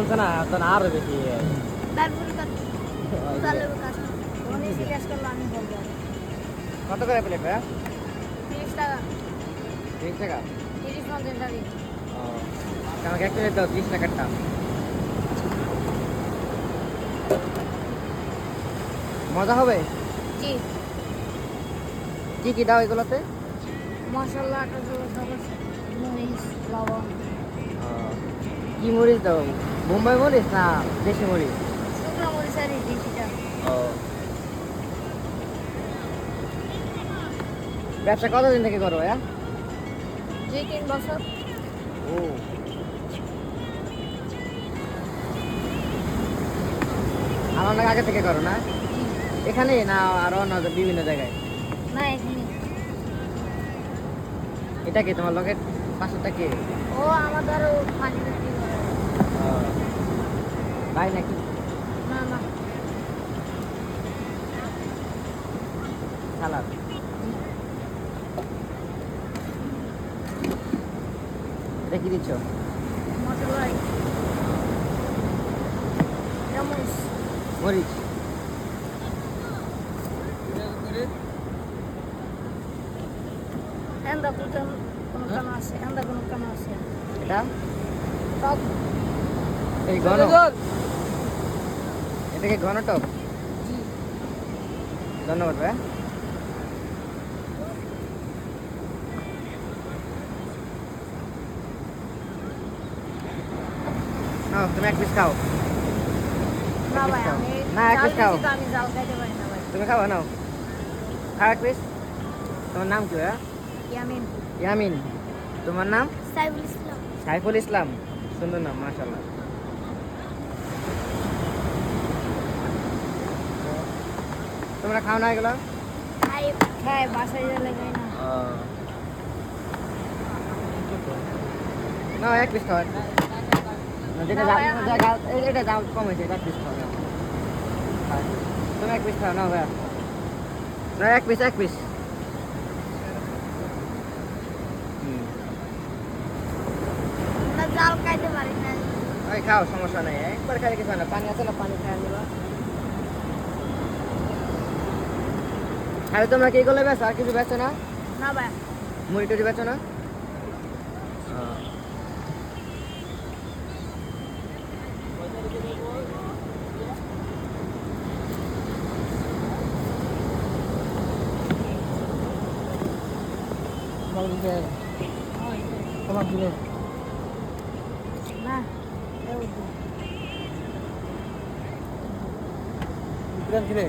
বলছে না তখন আরো বেশি কত করে প্লেট ভাইয়া? 30 টাকা 30 টাকা। 30-50 টাকা ও আমাকে এক প্লেট দাও 30 টাকারটা। মজা হবে? জি কি কি দাও এগুলোতে? মশলা মরিচ লবণ কি মরিচ দাও? বোম্বাই মরিচ না দেশি মরিচ? শুকনো মরিচ আর দেশিটা ও ব্যবসা কতদিন থেকে করো ভাইয়া? 2-3 বছর ও আর অনেক আগে থেকে করো না? এখানে না আরো অন্য বিভিন্ন জায়গায়? না এখানে এটা কি তোমার লোকের পাশেরটা কি? ও আমাদেরও পানি বিক্রি করে তাই নাকি? না না সালাদ এটা কি দিচ্ছ? মশলাই মরিচ মরিচ এন্দা কোনো কান আছে এন্দা কোনো কান আছে এটা টক এই ঘন এটা কি ঘন টক? জি ধন্যবাদ ভাইয়া। নাও তুমি এক পিস খাও। না ভাই আমি না, এক piece খাও। আমি জাল খাইতে পারি না ভাই তুমি খাও নাও খাও এক পিস। তোমার নাম কি ভাইয়া? ইয়ামিন ইয়ামিন। তোমার নাম? সাইফুল ইসলাম সাইফুল ইসলাম। সুন্দর নাম মাশাআল্লাহ। তোমরা খাও না এগুলো? খাই বাসায় গেলে খাই না না এক পিস খাও একটা। যেটা না, ভাইয়া, এটা দাম কম হয়েছে এক পিস খাও নাও। তুমি এক পিস খাও নাও ভাইয়া। না এক পিস আমরা জাল খাইতে পারি না ওই খাও সমস্যা নেই একবার খাইলে কিছু হয় না। পানি আছে না পানি খাই নিবা। আরে তোমরা কি করলে বেছো আর কিছু বেছো না? না ভাই মুড়ি টুড়ি বেছো না? তোমার দিলে না কিনে